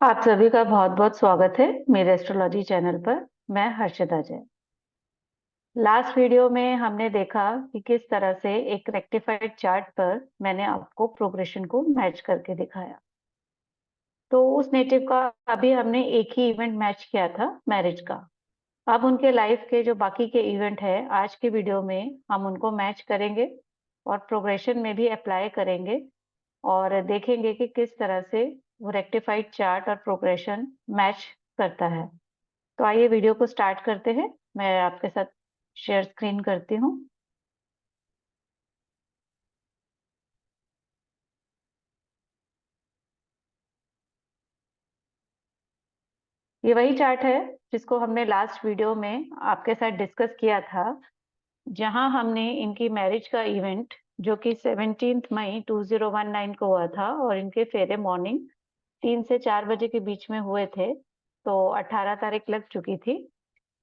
आप सभी का बहुत बहुत स्वागत है मेरे एस्ट्रोलॉजी चैनल पर। मैं हर्षिता जैन। लास्ट वीडियो में हमने देखा कि किस तरह से एक रेक्टिफाइड चार्ट पर मैंने आपको प्रोग्रेशन को मैच करके दिखाया। तो उस नेटिव का अभी हमने एक ही इवेंट मैच किया था, मैरिज का। अब उनके लाइफ के जो बाकी के इवेंट है, आज के वीडियो में हम उनको मैच करेंगे और प्रोग्रेशन में भी अप्लाई करेंगे और देखेंगे कि किस तरह से वो रेक्टिफाइड चार्ट और प्रोग्रेशन मैच करता है। तो आइए वीडियो को स्टार्ट करते हैं। मैं आपके साथ शेयर स्क्रीन करती हूँ। ये वही चार्ट है जिसको हमने लास्ट वीडियो में आपके साथ डिस्कस किया था, जहां हमने इनकी मैरिज का इवेंट जो कि 17 मई 2019 को हुआ था और इनके फेरे मॉर्निंग 3 से 4 बजे के बीच में हुए थे। तो 18 तारीख लग चुकी थी।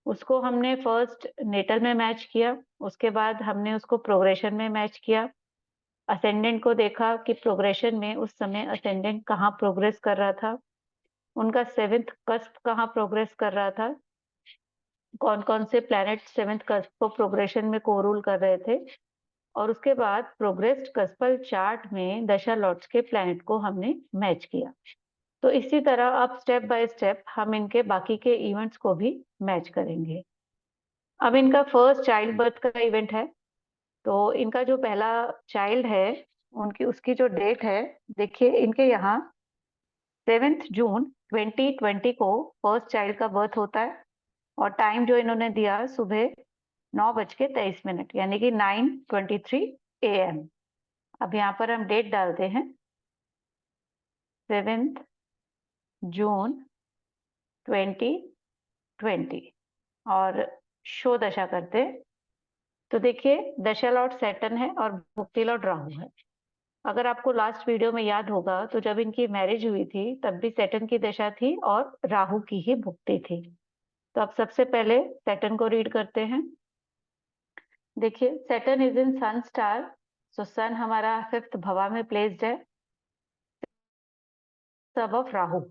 उसको हमने फर्स्ट नेटल में मैच किया, उसके बाद हमने उसको प्रोग्रेशन में मैच किया। असेंडेंट को देखा कि प्रोग्रेशन में उस समय असेंडेंट कहाँ प्रोग्रेस कर रहा था, उनका सेवेंथ कस्प कहाँ प्रोग्रेस कर रहा था, कौन कौन से प्लैनेट सेवेंथ कस्प को प्रोग्रेशन में कोरूल कर रहे थे। और उसके बाद प्रोग्रेस्ड कस्पल चार्ट में दशा लॉर्ड्स के प्लैनेट को हमने मैच किया। तो इसी तरह अब स्टेप बाय स्टेप हम इनके बाकी के इवेंट्स को भी मैच करेंगे। अब इनका फर्स्ट चाइल्ड बर्थ का इवेंट है। तो इनका जो पहला चाइल्ड है, उनकी उसकी जो डेट है, देखिए इनके यहाँ 7 जून 2020 को फर्स्ट चाइल्ड का बर्थ होता है। और टाइम जो इन्होंने दिया सुबह 9:23, यानी कि 9:23 AM। अब यहाँ पर हम डेट डालते हैं 7 जून 2020 और शो दशा करते हैं। तो देखिए दशा लॉर्ड सैटर्न है और भुक्ति लॉर्ड राहु है। अगर आपको लास्ट वीडियो में याद होगा तो जब इनकी मैरिज हुई थी तब भी सैटर्न की दशा थी और राहु की ही भुक्ति थी। तो अब सबसे पहले सैटर्न को रीड करते हैं। देखिए Saturn is in sun star. So sun हमारा फिफ्थ भवा में प्लेस्ड है, सब ऑफ राहु।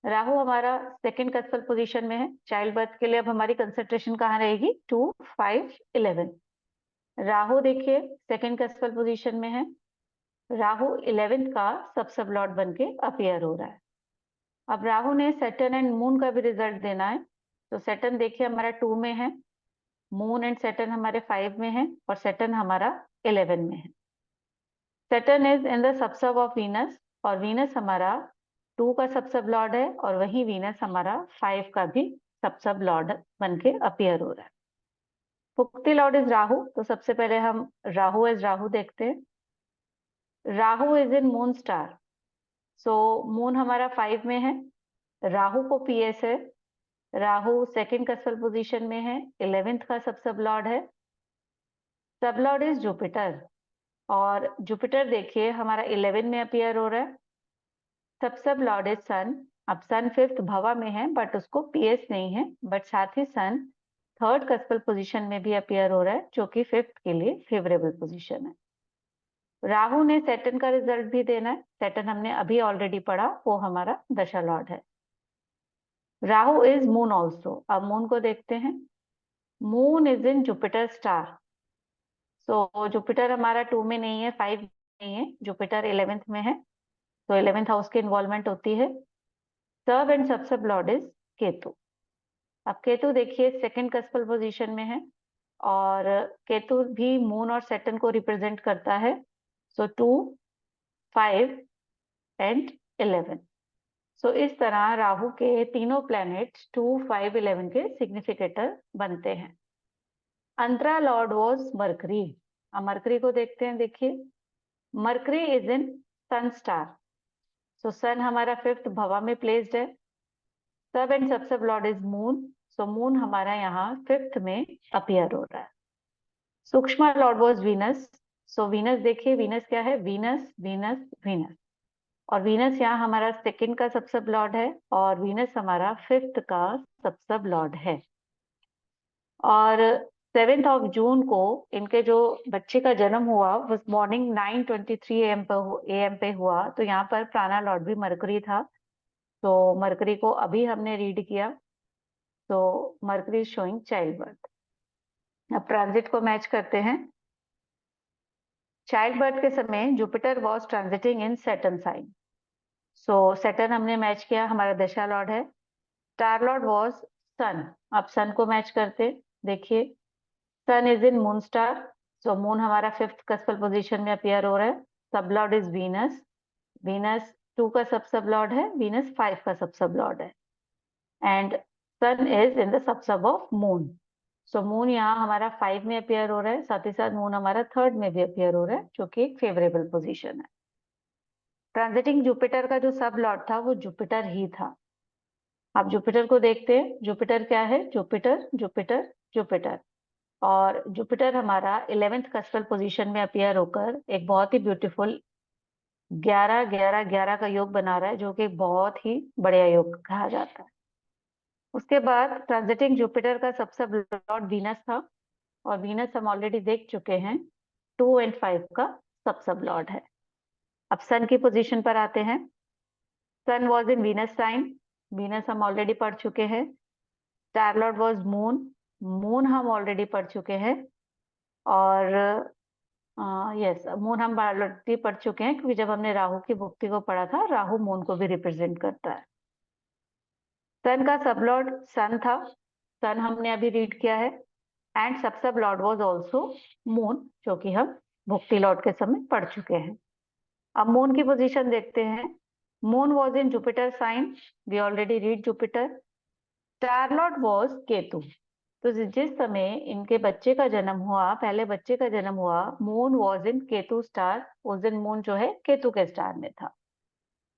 राहु हमारा सेकंड कस्पल पोजीशन में है। चाइल्ड बर्थ के लिए अब हमारी कंसंट्रेशन कहाँ रहेगी? 2, 5, 11। राहु देखिए सेकंड कस्पल पोजीशन में है। राहु 11th का सब लॉर्ड बन के अपीयर हो रहा है। अब राहु ने सैटर्न एंड मून का भी रिजल्ट देना है। तो सैटर्न देखिए हमारा 2 में है, मून एंड सैटर्न हमारे 5 में है और सैटर्न हमारा 11 में है। Saturn is in the sub sub of Venus और वीनस हमारा 2 का सबसब लॉर्ड है और वही वीनस हमारा 5 का भी सबसब लॉर्ड बन के अपीयर हो रहा है। Bhukti Lord is Rahu. तो सबसे पहले हम राहु एज राहु देखते हैं। Rahu is in moon star. So moon हमारा 5 में है, राहु को पीएस है। राहु सेकंड कस्पल पोजीशन में है, 11th का सब लॉर्ड है। सब लॉर्ड इज जुपिटर और जुपिटर देखिए हमारा 11 में अपीयर हो रहा है। सब लॉर्ड इज सन। अब सन फिफ्थ भवा में है बट उसको पीएस नहीं है, बट साथ ही सन थर्ड कस्पल पोजीशन में भी अपीयर हो रहा है जो कि फिफ्थ के लिए फेवरेबल पोजीशन है। राहु ने सैटर्न का रिजल्ट भी देना है। सैटर्न हमने अभी ऑलरेडी पढ़ा, वो हमारा दशा लॉर्ड है। Rahu is moon also. अब मून को देखते हैं। Moon is in Jupiter star. So Jupiter हमारा 2 में नहीं है, 5 में नहीं है, जुपिटर 11th में है। तो 11th हाउस की इन्वॉल्वमेंट होती है। Sub and sub lord is Ketu. अब केतु देखिए सेकंड कस्पल पोजीशन में है और केतु भी मून और सैटर्न को रिप्रेजेंट करता है। सो 2, 5 एंड 11। सो इस तरह राहु के तीनों प्लैनेट्स 2, 5, 11 के सिग्निफिकेटर बनते हैं। Antara lord was Mercury. अब मरकरी को देखते हैं। देखिए Mercury is in sun star. So sun हमारा फिफ्थ भवा में प्लेस्ड है। Sub and sub lord is moon. So moon हमारा यहाँ फिफ्थ में अपीयर हो रहा है। सूक्ष्म lord was Venus. So Venus देखिए, वीनस क्या है? Venus Venus Venus. और वीनस यहाँ हमारा सेकंड का सब लॉर्ड है और वीनस हमारा फिफ्थ का सब लॉर्ड है। और 7 जून को इनके जो बच्चे का जन्म हुआ वो मॉर्निंग 9:23 AM पे हुआ। तो यहाँ पर प्राणा लॉर्ड भी मरकरी था। तो मरकरी को अभी हमने रीड किया, तो मरकरी शोइंग चाइल्ड बर्थ। अब ट्रांजिट को मैच करते हैं। चाइल्ड बर्थ के समय Jupiter was transiting in Saturn sign. So Saturn हमने मैच किया, हमारा दशा लॉर्ड है। Star lord was sun. अब सन को मैच करते, देखिए sun is in moon star. So moon हमारा 5th कस्पल पोजीशन में अपियर हो रहा है। Sub lord is Venus. Venus 2 का सब लॉर्ड है, वीनस 5 का सब लॉर्ड है। And sun is in the sub of moon. So moon यहाँ हमारा 5 में अपियर हो रहा है, साथ ही साथ मून हमारा 3rd में भी अपियर हो रहा है, जो कि एक फेवरेबल पोजीशन है। ट्रांजिटिंग जुपिटर का जो सब लॉर्ड था वो जुपिटर ही था। आप जुपिटर को देखते हैं, जुपिटर क्या है, जुपिटर जुपिटर जुपिटर। और जुपिटर हमारा 11th कस्पल पोजीशन में अपियर होकर एक बहुत ही ब्यूटीफुल 11-11-11 का योग बना रहा है, जो कि बहुत ही बढ़िया योग कहा जाता है। उसके बाद ट्रांजिटिंग जुपिटर का सबसे लॉर्ड वीनस था, और वीनस हम ऑलरेडी देख चुके हैं 2 और 5 का सब लॉर्ड है। अब सन की पोजीशन पर आते हैं। Sun was in Venus sign. Venus हम ऑलरेडी पढ़ चुके हैं। Star lord was moon. Moon हम ऑलरेडी पढ़ चुके हैं। और यस, मून हम ऑलरेडी पढ़ चुके हैं, क्योंकि जब हमने राहु की भुक्ति को पढ़ा था, राहु मून को भी रिप्रेजेंट करता है। सन का सब लॉर्ड सन था, सन हमने अभी रीड किया है। And sub lord was also moon, जो कि हम भुक्ति लॉर्ड के समय पढ़ चुके हैं। अब मून की पोजीशन देखते हैं। Moon was in Jupiter sign, we already read Jupiter. Star lord was Ketu. तो जिस समय इनके बच्चे का जन्म हुआ, पहले बच्चे का जन्म हुआ, moon was in Ketu star. उस दिन मून जो है केतु के स्टार में था।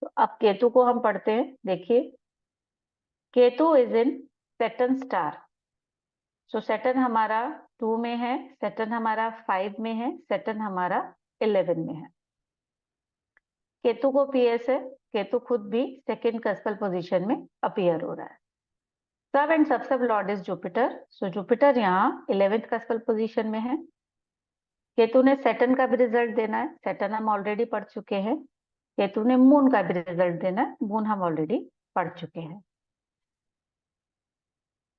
तो अब केतु को हम पढ़ते हैं, देखिए Ketu is in Saturn star. So Saturn हमारा 2 में है, सैटर्न हमारा 5 में है, सैटर्न हमारा 11 में है। केतु को पीएस है, केतु खुद भी 2nd कस्पल पोजीशन में अपीयर हो रहा है। Sub and sub lord is Jupiter. So Jupiter यहाँ 11th कस्पल पोजीशन में है। केतु ने सैटर्न का भी रिजल्ट देना है, सैटर्न हम ऑलरेडी पढ़ चुके हैं। केतु ने मून का भी रिजल्ट देना है, मून हम ऑलरेडी पढ़ चुके हैं।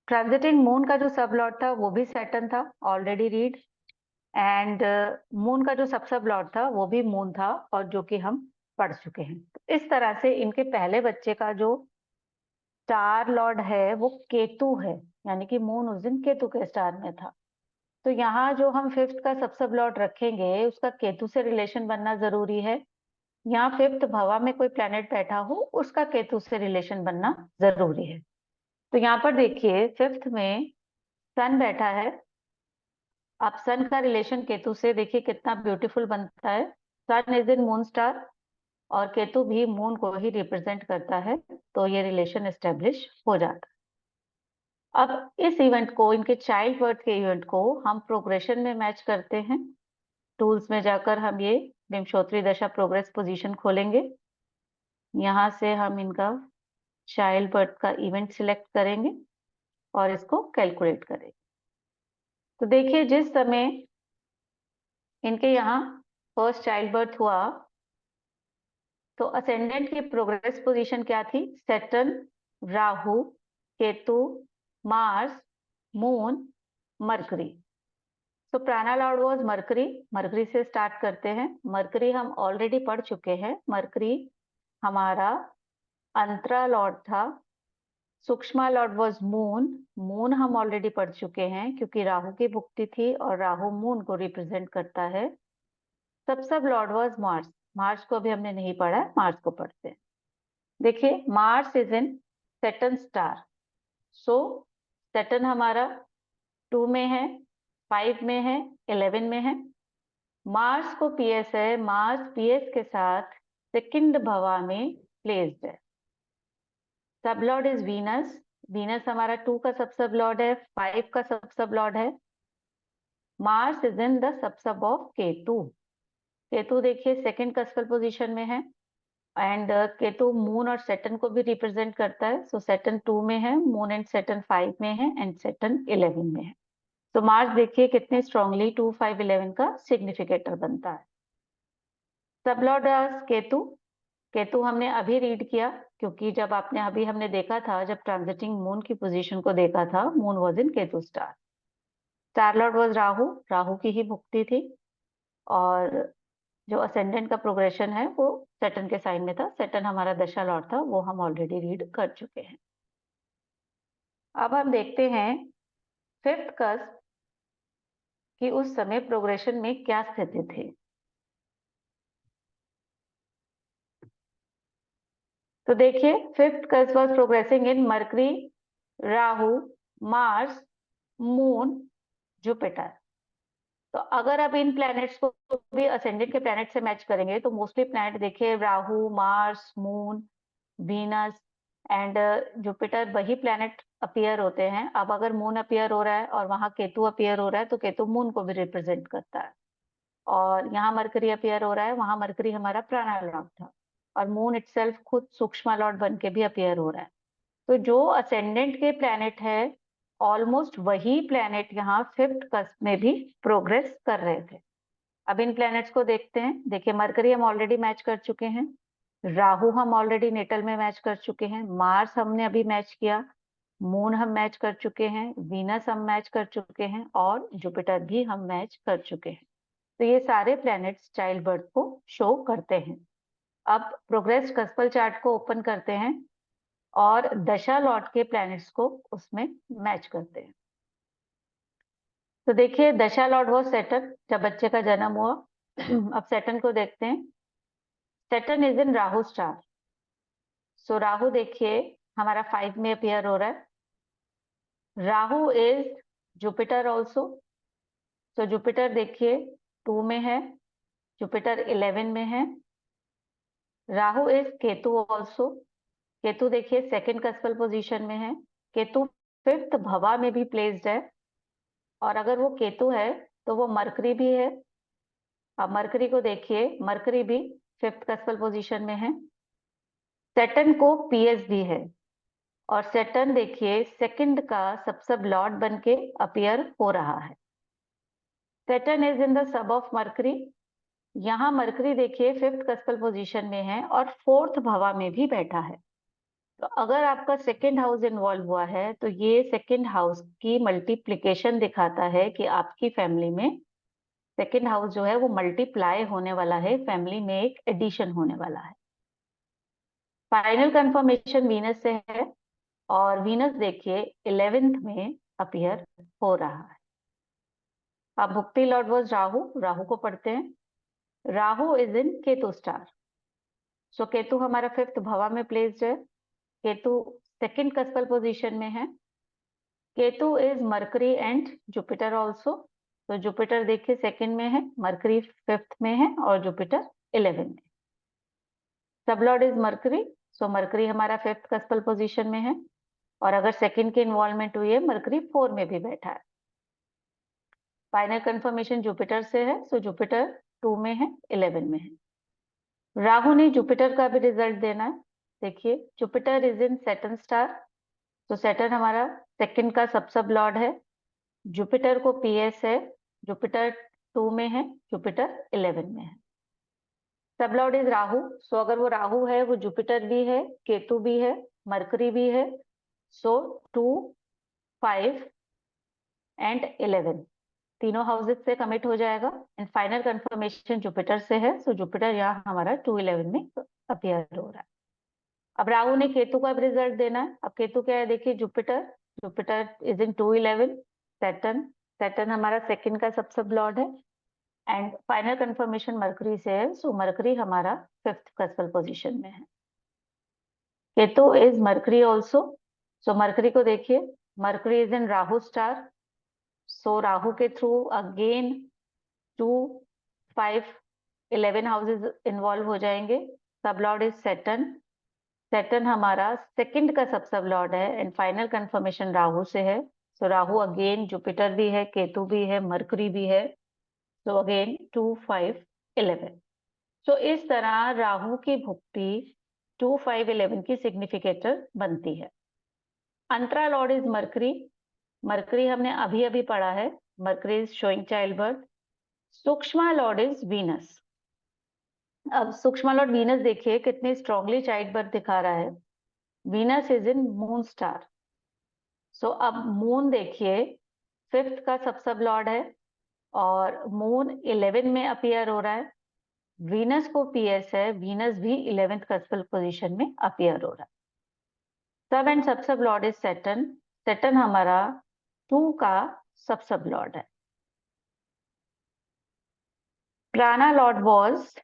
ट्रांजिटिंग मून का जो सब लॉर्ड था वो भी सैटर्न था, ऑलरेडी रीड। एंड मून का जो सब लॉर्ड था वो भी मून था, और जो कि हम पढ़ चुके हैं। तो इस तरह से इनके पहले बच्चे का जो स्टार लॉर्ड है वो केतु है, यानी कि मून उस दिन केतु के स्टार में था। तो यहाँ जो हम 5th का सब लॉर्ड रखेंगे, उसका केतु से रिलेशन बनना जरूरी है। यहाँ 5th भवा में कोई प्लेनेट बैठा हो, उसका केतु से रिलेशन बनना जरूरी है। तो यहाँ पर देखिए 5th में सन बैठा है। अब सन का रिलेशन केतु से देखिए कितना ब्यूटीफुल बनता है। Sun is in moon star, और केतु भी मून को ही रिप्रेजेंट करता है, तो ये रिलेशन एस्टेब्लिश हो जाता है। अब इस इवेंट को, इनके चाइल्ड बर्थ के इवेंट को हम प्रोग्रेशन में मैच करते हैं। टूल्स में जाकर हम ये विंशोत्तरी दशा प्रोग्रेस पोजीशन खोलेंगे। यहाँ से हम इनका चाइल्ड बर्थ का इवेंट सिलेक्ट करेंगे और इसको कैलकुलेट करेंगे। तो देखिए जिस समय इनके यहाँ फर्स्ट चाइल्ड बर्थ हुआ, तो असेंडेंट की प्रोग्रेस पोजीशन क्या थी, Saturn, Rahu, Ketu, Mars, moon, mercury. तो प्राणा लॉर्ड वॉज मरकरी। मरकरी से स्टार्ट करते हैं। मरकरी हम ऑलरेडी पढ़ चुके हैं। मरकरी हमारा अंतरा लॉर्ड था। सूक्ष्मा लॉर्ड वॉज मून। मून हम ऑलरेडी पढ़ चुके हैं, क्योंकि राहु की भुक्ति थी और राहु मून को रिप्रेजेंट करता है। Sub lord was Mars. Mars को भी हमने नहीं पढ़ा है, मार्स को पढ़ते हैं। देखिए Mars is in Saturn star. So Saturn हमारा 2 में है, 5 में है, 11 में है। मार्स को पीएस है, मार्स पीएस के साथ 2nd भवा में प्लेस्ड है। Sub lord is Venus. Venus हमारा 2 का सब लॉर्ड है, 5 का सब लॉर्ड है। Mars is in the sub of Ketu. Ketu देखिए 2nd कस्पल पोजीशन में है। एंड केतु मून और सैटर्न को भी रिप्रेजेंट करता है। सो सैटर्न 2 में है, मून एंड सैटर्न 5 में है, एंड सैटर्न 11 में है। तो मार्स देखिए कितने स्ट्रांगली 2, 5, 11 का सिग्निफिकेटर बनता है। Sub Lord Ketu. केतु हमने अभी रीड किया, क्योंकि जब आपने अभी हमने देखा था, जब ट्रांजिटिंग मून की पोजीशन को देखा था, moon was in Ketu star, star lord was Rahu, Rahu की ही भुक्ति थी, और जो असेंडेंट का प्रोग्रेशन है वो सैटर्न के साइन में था। सैटर्न हमारा दशा लॉर्ड था, वो हम ऑलरेडी रीड कर चुके हैं। अब हम देखते हैं फिफ्थ कस्प कि उस समय प्रोग्रेशन में क्या स्थिति थी। तो देखिए, fifth cusp was progressing in mercury, Rahu, Mars, moon, Jupiter. तो अगर आप इन प्लैनेट्स को भी असेंडेंट के प्लैनेट से मैच करेंगे तो मोस्टली प्लैनेट देखिए Rahu, Mars, moon, Venus and Jupiter, वही प्लैनेट अपीयर होते हैं। अब अगर मून अपीयर हो रहा है और वहां केतु अपीयर हो रहा है तो केतु मून को भी रिप्रेजेंट करता है, और यहाँ मरकरी अपीयर हो रहा है, वहां मरकरी हमारा प्राणा लॉर्ड था, और मून इटसेल्फ खुद सूक्ष्म लॉर्ड बन के भी अपीयर हो रहा है। तो जो असेंडेंट के प्लैनेट है, ऑलमोस्ट वही प्लैनेट यहाँ फिफ्थ कस्प में भी प्रोग्रेस कर रहे थे। अब इन प्लैनेट्स को देखते हैं। देखिए, मरकरी हम ऑलरेडी मैच कर चुके हैं, राहु हम ऑलरेडी नेटल में मैच कर चुके हैं, मार्स हमने अभी मैच किया, मून हम मैच कर चुके हैं, वीनस हम मैच कर चुके हैं, और जुपिटर भी हम मैच कर चुके हैं। तो ये सारे प्लैनेट्स चाइल्ड बर्थ को शो करते हैं। अब प्रोग्रेस कस्पल चार्ट को ओपन करते हैं और दशा लॉर्ड के प्लैनेट्स को उसमें मैच करते हैं। तो देखिए, दशा लॉर्ड वो सैटर्न, जब बच्चे का जन्म हुआ। अब सैटर्न को देखते हैं। Saturn is in Rahu star. So Rahu देखिए हमारा 5 में अपीयर हो रहा है। Rahu is Jupiter also. तो जुपिटर देखिए 2 में है, जुपिटर 11 में है। Rahu is Ketu also. केतु देखिए सेकंड कस्पल पोजीशन में है। केतु फिफ्थ भवा में भी प्लेस्ड है, और अगर वो केतु है तो वो मरकरी भी है। अब मरकरी को देखिए, मरकरी भी फिफ्थ कस्पल पोजीशन में है। सैटर्न को पीएस भी है, और सैटर्न देखिए सेकंड का सबसब लॉर्ड बन के अपीयर हो रहा है। Saturn is in the sub of mercury. यहाँ मरकरी देखिए फिफ्थ कस्पल पोजीशन में है और फोर्थ भवा में भी बैठा है। तो अगर आपका सेकंड हाउस इन्वॉल्व हुआ है तो ये सेकंड हाउस की मल्टीप्लिकेशन दिखाता है कि आपकी फैमिली में सेकंड हाउस जो है वो मल्टीप्लाई होने वाला है, फैमिली में एक एडिशन होने वाला है। फाइनल कंफर्मेशन वीनस से है, और वीनस देखिए 11th में अपीयर हो रहा है। अब भुक्ति लॉर्ड वॉज राहु, राहु को पढ़ते हैं। Rahu is in Ketu star. So Ketu हमारा फिफ्थ भवा में प्लेस्ड है। केतु सेकंड कस्पल पोजीशन में है। Ketu is Mercury and Jupiter also. तो जुपिटर देखिए सेकंड में है, मरकरी फिफ्थ में है, और जुपिटर 11 में। Sublord is mercury. So Mercury हमारा फिफ्थ कस्पल पोजीशन में है, और अगर सेकंड की इन्वॉल्वमेंट हुई है, मरकरी 4 में भी बैठा है। फाइनल कंफर्मेशन जुपिटर से है, सो जुपिटर 2 में है, 11 में है। राहु ने जुपिटर का भी रिजल्ट देना है। देखिए, Jupiter is in Saturn star. तो सैटर्न हमारा सेकंड का सब लॉर्ड है। जुपिटर को पीएस है, जुपिटर 2 में है, जुपिटर 11 में है। Sub lord is Rahu. सो अगर वो राहु है, वो जुपिटर भी है, केतु भी है, मरकरी भी है। सो 2, 5 एंड 11 तीनों हाउसेस से कमिट हो जाएगा। एंड फाइनल कंफर्मेशन जुपिटर से है, सो जुपिटर यहाँ हमारा 2-11 में अपीयर हो रहा है। अब राहु ने केतु का रिजल्ट देना है। अब केतु क्या है देखिए, Jupiter, Jupiter is in 2-11। Saturn, Saturn हमारा सेकंड का सब लॉर्ड है। एंड फाइनल कंफर्मेशन मरकरी से है, सो मरकरी हमारा फिफ्थ कस्पल पोजीशन में है। Ketu is Mercury also. So Mercury को देखिए, Mercury is in Rahu star. So Rahu के थ्रू अगेन 2, 5, 11 हाउसेस इन्वॉल्व हो जाएंगे। सब लॉर्ड इज सैटर्न। सैटर्न हमारा सेकंड का सब लॉर्ड है, एंड फाइनल कंफर्मेशन राहु से है। सो राहु अगेन जुपिटर भी है, केतु भी है, मरकरी भी है। So again 2, 5, 11। सो इस तरह राहु की भुक्ति 2, 5, 11 की सिग्निफिकेटर बनती है। Antara Lord is mercury. Mercury हमने अभी अभी पढ़ा है, mercury is showing child birth. सूक्ष्म लॉर्ड इज वीनस। अब सूक्ष्म लॉर्ड वीनस देखिए कितनी स्ट्रांगली चाइल्ड बर्थ दिखा रहा है। Venus is in moon star. So अब मून देखिए 5th का सब सब लॉर्ड है और मून 11 में अपीयर हो रहा है। वीनस को पीएस है, वीनस भी 11th कस्पल पोजीशन में अपीयर हो रहा है। सब एंड सब सब लॉर्ड इज सैटर्न। सैटर्न हमारा 2 का सब सब लॉर्ड है। प्राणा लॉर्ड वॉज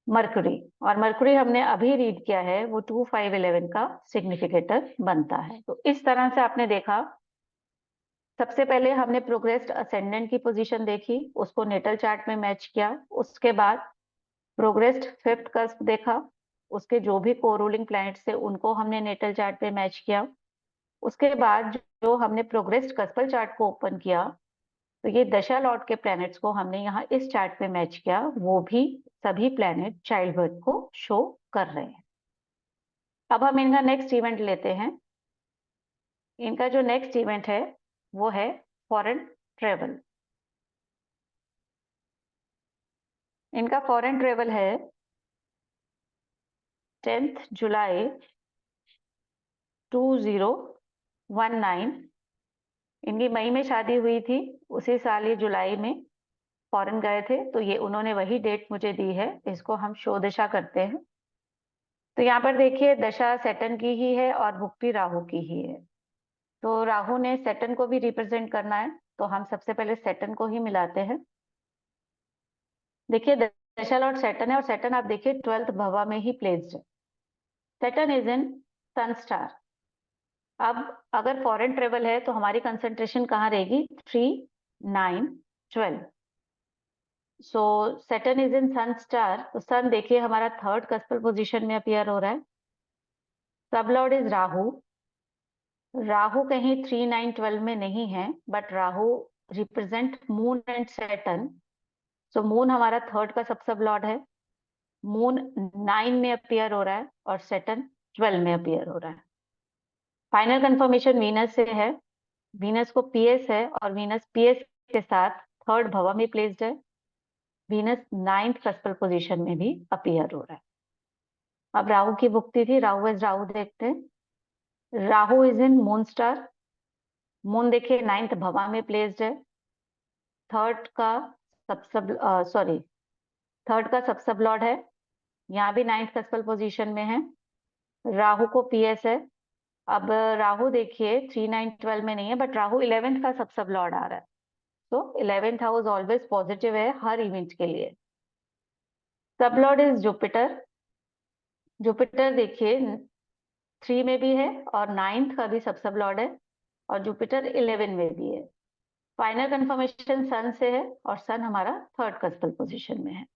मर्कुरी, और मर्कुरी हमने अभी रीड किया है, वो 2, 5, 11 का सिग्निफिकेटर बनता है। तो इस तरह से आपने देखा, सबसे पहले हमने प्रोग्रेस्ड असेंडेंट की पोजीशन देखी, उसको नेटल चार्ट में मैच किया। उसके बाद प्रोग्रेस्ड 5th कस्प देखा, उसके जो भी को रूलिंग प्लैनेट्स थे उनको हमने नेटल चार्ट पे मैच किया। उसके बाद जो हमने प्रोग्रेस्ड कस्पल चार्ट को ओपन किया, तो ये दशा लॉर्ड के प्लैनेट्स को हमने यहाँ इस चार्ट पे मैच किया, वो भी सभी प्लैनेट चाइल्ड बर्थ को शो कर रहे हैं। अब हम इनका नेक्स्ट इवेंट लेते हैं। इनका जो नेक्स्ट इवेंट है वो है फॉरेन ट्रेवल। इनका फॉरेन ट्रेवल है 10th जुलाई 2019। इनकी मई में शादी हुई थी, उसी साल ये जुलाई में फॉरेन गए थे, तो ये उन्होंने वही डेट मुझे दी है। इसको हम शो दशा करते हैं। तो यहाँ पर देखिए दशा सैटर्न की ही है और भुक्ति राहु की ही है। तो राहु ने सैटर्न को भी रिप्रेजेंट करना है, तो हम सबसे पहले सैटर्न को ही मिलाते हैं। देखिए दशा लॉर्ड सैटर्न है और सैटर्न आप देखिए 12th भवा में ही प्लेस्ड है। Saturn is in sun star. अब अगर फॉरेन ट्रेवल है तो हमारी कंसंट्रेशन कहाँ रहेगी? 3, 9, 12। So Saturn is in sun star, तो सन देखिए हमारा 3rd कस्पल पोजीशन में अपीयर हो रहा है। Sub lord is Rahu. Rahu कहीं 3, 9, 12 में नहीं है, but Rahu represent moon and Saturn. So moon हमारा 3rd का सब लॉर्ड है। मून 9 में अपीयर हो रहा है और सैटर्न 12 में अपीयर हो रहा है। फाइनल कंफर्मेशन वीनस से है। वीनस को पीएस है और वीनस पीएस के साथ 3rd भवा में प्लेस्ड है। वीनस 9th कस्पल पोजीशन में भी अपीयर हो रहा है। अब राहु की भुक्ति थी, राहु एज राहु देखते हैं। Rahu is in moon star. Moon देखिए 9th भवा में प्लेस्ड है। 3rd का सब लॉर्ड है, यहाँ भी 9th कस्पल पोजीशन में है। राहु को पीएस है। अब राहु देखिए 3, 9, 12 में नहीं है, बट राहु 11th का सब लॉर्ड आ रहा है। तो 11th हाउस ऑलवेज पॉजिटिव है हर इवेंट के लिए। सब लॉर्ड इज जुपिटर। जुपिटर देखिए 3 में भी है और 9th का भी सब लॉर्ड है और जुपिटर 11 में भी है। फाइनल कंफर्मेशन सन से है और सन हमारा 3rd कस्पल पोजीशन में है।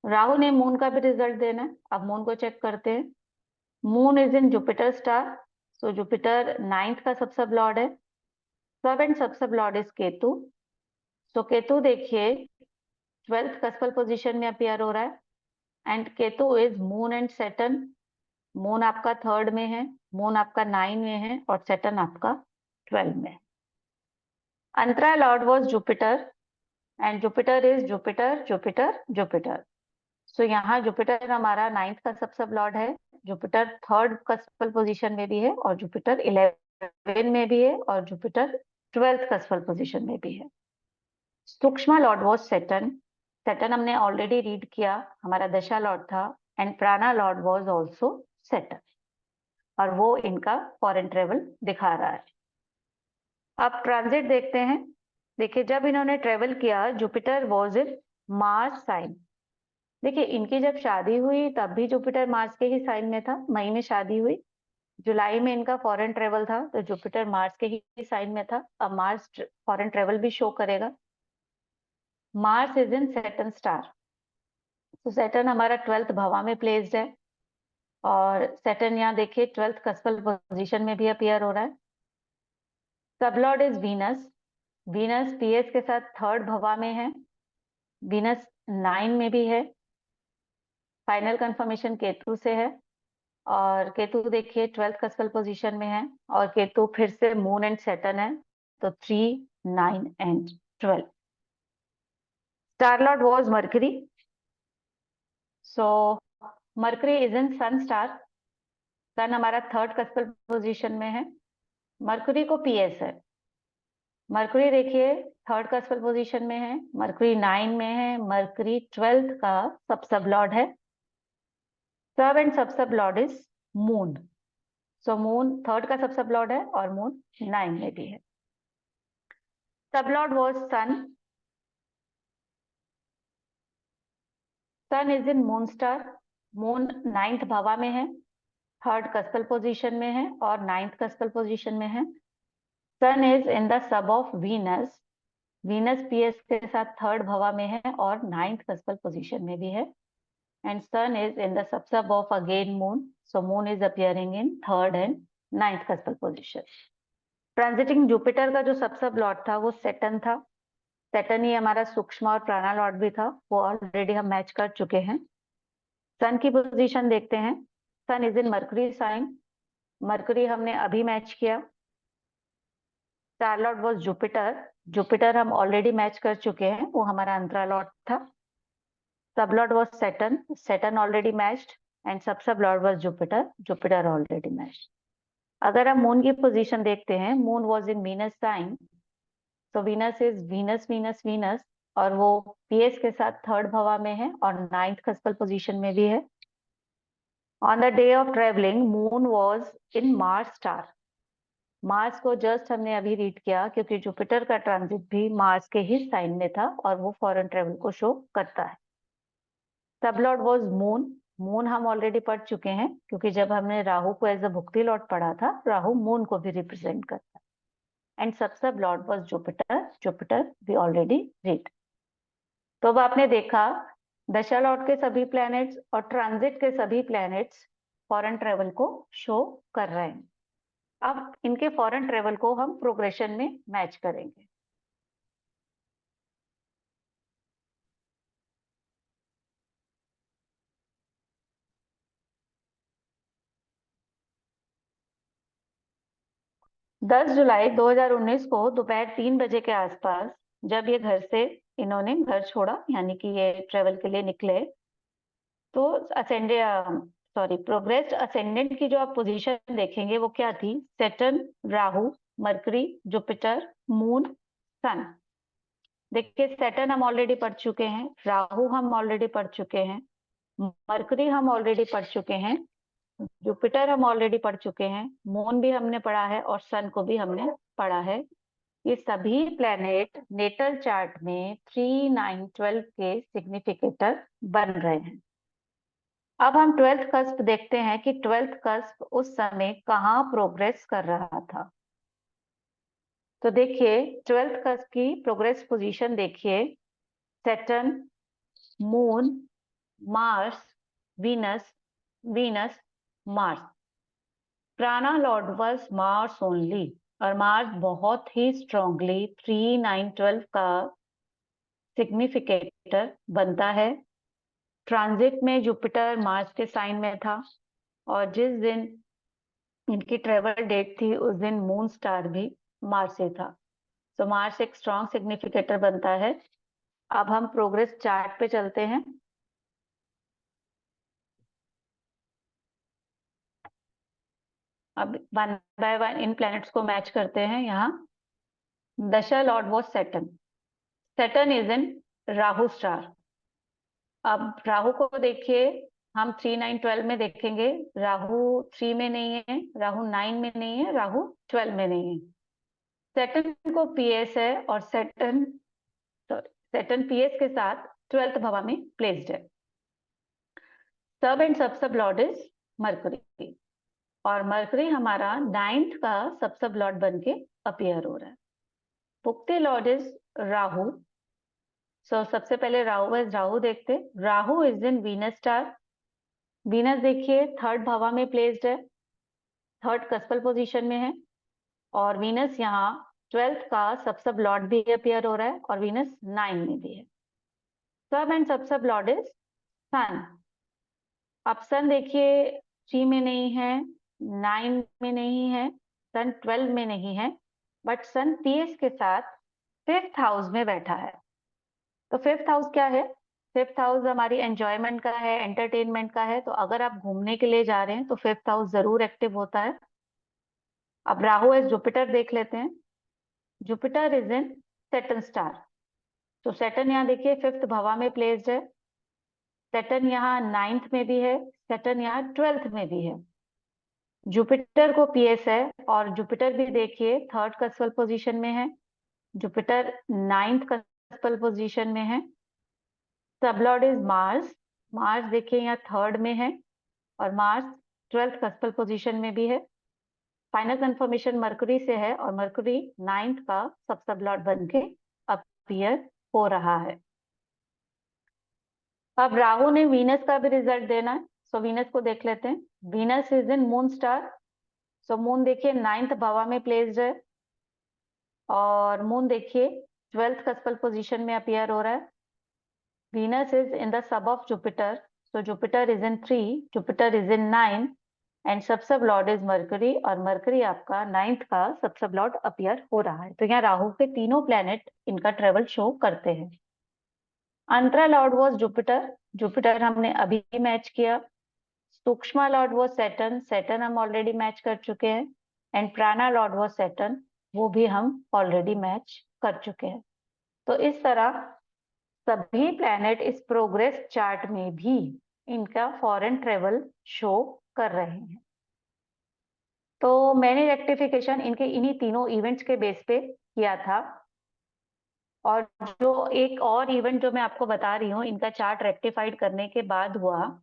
राहु ने मून का भी रिजल्ट देना है। अब मून को चेक करते हैं। Moon is in Jupiter star. So Jupiter 9th का सब लॉर्ड है। Sub and sub lord is Ketu. So Ketu देखिए 12th कस्पल पोजीशन में अपीयर हो रहा है and Ketu is moon and Saturn. Moon आपका 3rd में है, मून आपका 9 में है और सैटर्न आपका 12 में है। Antara lord was Jupiter and Jupiter is Jupiter Jupiter Jupiter. So यहाँ जुपिटर हमारा 9th का सब लॉर्ड है। जुपिटर 3rd कस्पल पोजीशन में भी है और जुपिटर 11 में भी है और जुपिटर 12th कस्पल पोजीशन में भी है। सूक्ष्म लॉर्ड वॉज सैटर्न। सैटर्न हमने ऑलरेडी रीड किया, हमारा दशा लॉर्ड था। एंड प्राणा लॉर्ड वॉज ऑल्सो सैटर्न, और वो इनका फॉरेन ट्रेवल दिखा रहा है। अब ट्रांजिट देखते हैं। देखिए जब इन्होंने ट्रेवल किया, Jupiter was in Mars sign. देखिए इनकी जब शादी हुई तब भी जुपिटर मार्स के ही साइन में था। मई में शादी हुई, जुलाई में इनका फॉरेन ट्रेवल था, तो जुपिटर मार्स के ही साइन में था। अब मार्स फॉरेन ट्रेवल भी शो करेगा। Mars is in Saturn star. तो सैटर्न हमारा 12th भवा में प्लेस्ड है और सैटर्न यहाँ देखिए 12th कस्पल पोजीशन में भी अपीयर हो रहा है। Sub lord is Venus. Venus PS के साथ 3rd भवा में है। वीनस 9 में भी है। फाइनल कंफर्मेशन केतु से है और केतु देखिए 12th कस्पल पोजीशन में है और केतु फिर से मून एंड सैटर्न है, तो 3, 9 and 12। Star lord was Mercury. So Mercury is in sun star. Sun हमारा थर्ड कस्पल पोजीशन में है, मरकरी को पीएस है। मरकरी देखिए थर्ड कस्पल पोजीशन में है, मरकरी 9 में है, मरकरी 12th का सब लॉर्ड है। Sub and sub lord is moon. So moon third का सब लॉर्ड है और मून 9 में भी है। Sub lord was sun. Sun is in moon star. Moon 9th भावा में है, थर्ड कस्पल पोजीशन में है और 9th कस्पल पोजीशन में है। Sun is in the sub of Venus. Venus PS के साथ थर्ड भवा में है और 9th कस्पल पोजीशन में भी है। And sun is in the sub of again moon, so moon is appearing in third and 9th cuspal position. Transiting Jupiter का जो सब लॉर्ड था वो सेटन था। सेटन ही हमारा सूक्ष्म और प्राणा लॉर्ड भी था, वो ऑलरेडी हम मैच कर चुके हैं। सन की पोजीशन देखते हैं। Sun is in Mercury sign. Mercury हमने अभी मैच किया। Star lord was Jupiter. Jupiter हम ऑलरेडी मैच कर चुके हैं, वो हमारा अंतरा लॉर्ड था। Sub lord was Saturn. Saturn already matched and sub lord was Jupiter. Jupiter already matched. अगर हम मून की पोजीशन देखते हैं, moon was in Venus sign. तो Venus is Venus Venus Venus और वो पीएस के साथ थर्ड भवा में है और 9th कस्पल पोजीशन में भी है। On the day of travelling moon was in Mars star. Mars को जस्ट हमने अभी रीड किया क्योंकि जुपिटर का ट्रांजिट भी मार्स के ही साइन में था और वो फॉरेन ट्रेवल को शो करता है। Sub lord was moon. Moon हम ऑलरेडी पढ़ चुके हैं क्योंकि जब हमने राहु को एज अ भुक्ति लॉर्ड पढ़ा था, राहु मून को भी रिप्रेजेंट करता है। And sub lord was Jupiter. Jupiter we already read. तो अब आपने देखा दशा लॉर्ड के सभी प्लैनेट्स और ट्रांजिट के सभी प्लैनेट्स फॉरेन ट्रेवल को शो कर रहे हैं। अब इनके फॉरेन ट्रेवल को हम प्रोग्रेशन में मैच करेंगे। दस जुलाई 2019 को दोपहर 3 बजे के आसपास जब ये घर से इन्होंने घर छोड़ा, यानी कि ये ट्रेवल के लिए निकले, तो प्रोग्रेस्ड असेंडेंट की जो आप पोजीशन देखेंगे वो क्या थी? Saturn, Rahu, Mercury, Jupiter, moon, sun. देखिए सेटर्न हम ऑलरेडी पढ़ चुके हैं, राहु हम ऑलरेडी पढ़ चुके हैं, मरकरी हम ऑलरेडी पढ़ चुके हैं, जुपिटर हम ऑलरेडी पढ़ चुके हैं, मून भी हमने पढ़ा है और सन को भी हमने पढ़ा है। ये सभी प्लैनेट नेटल चार्ट में 3, 9, 12 के सिग्निफिकेटर बन रहे हैं। अब हम 12th कस्प देखते हैं कि 12th कस्प उस समय कहाँ प्रोग्रेस कर रहा था। तो देखिए 12th कस्प की प्रोग्रेस पोजीशन देखिए। Saturn, moon, Mars, Venus, Venus, Mars. प्राणा लॉर्ड वॉज मार्स ओनली और मार्स बहुत ही स्ट्रांगली 3, 9, 12 का सिग्निफिकेटर बनता है। ट्रांजिट में जुपिटर मार्स के साइन में था और जिस दिन इनकी ट्रेवल डेट थी उस दिन मून स्टार भी मार्स से था। तो मार्स एक स्ट्रॉन्ग सिग्निफिकेटर बनता है। अब हम प्रोग्रेस चार्ट पे चलते हैं। अब वन बाय वन इन प्लैनेट्स को मैच करते हैं। यहाँ dasha lord was Saturn. Saturn is in Rahu star. अब राहु को देखिए, हम 3, 9, 12 में देखेंगे। राहु 3 में नहीं है, राहु 9 में नहीं है, राहु 12 में नहीं है। सेटन को पीएस है और सेटन पीएस के साथ 12th भवा में प्लेस्ड है। Sub and sub lord is mercury और मरकरी हमारा 9th का सब लॉर्ड बन के अपीयर हो रहा है। Bhukti Lord is Rahu. सबसे पहले राहु देखते। Rahu is in Venus star. Venus देखिए थर्ड भावा में प्लेस्ड है, थर्ड कस्पल पोजीशन में है और वीनस यहाँ 12th का सब लॉर्ड भी अपीयर हो रहा है और वीनस 9 में भी है। Sub and sub lord is सन। अब सन देखिए 3 में नहीं है, 9 में नहीं है, सन 12 में नहीं है, बट सन पीएस के साथ 5th हाउस में बैठा है। तो 5th हाउस क्या है? 5th हाउस हमारी एंजॉयमेंट का है, एंटरटेनमेंट का है, तो अगर आप घूमने के लिए जा रहे हैं तो 5th हाउस जरूर एक्टिव होता है। अब राहु एज जुपिटर देख लेते हैं। Jupiter is in Saturn star. तो सैटर्न यहाँ देखिए 5th भवा में प्लेस्ड है, सैटर्न यहाँ 9th में भी है, सैटर्न यहाँ 12th में भी है। जुपिटर को पीएस है और जुपिटर भी देखिए 3rd कस्फल पोजीशन में है, जुपिटर 9th कस्फल पोजीशन में है। सबलॉर्ड इज मार्स, मार्स देखिए यहाँ 3rd में है और मार्स 12th कस्फल पोजीशन में भी है। फाइनल कंफर्मेशन मरकरी से है और मरकरी 9th का सब लॉर्ड बन के अपीयर हो रहा है। अब राहु ने वीनस का भी रिजल्ट देना है, सो वीनस को देख लेते हैं। Venus is in moon star. So moon देखिए 9th भावा में प्लेस्ड है और मून देखिए 12th कस्पल पोजीशन में अपीयर हो रहा है। Venus is in the sub of Jupiter, so Jupiter is in 3, Jupiter is in 9 and sub lord is mercury और मरकरी आपका 9th का सब लॉर्ड अपीयर हो रहा है। तो यहाँ राहु के तीनों प्लैनेट इनका ट्रेवल शो करते हैं। Antara lord was Jupiter, Jupiter हमने अभी मैच किया। सूक्ष्म लॉर्ड वॉज सैटर्न, सैटर्न हम ऑलरेडी मैच कर चुके हैं। एंड प्राणा लॉर्ड वॉज सैटर्न, वो भी हम ऑलरेडी मैच कर चुके हैं। तो इस तरह सभी प्लैनेट इस प्रोग्रेस चार्ट में भी इनका फॉरेन ट्रेवल शो कर रहे हैं। तो मैंने रेक्टिफिकेशन इनके इन्हीं तीनों इवेंट्स के बेस पे किया था। और जो एक और इवेंट जो मैं आपको बता रही हूँ, इनका चार्ट रेक्टिफाइड करने के बाद हुआ,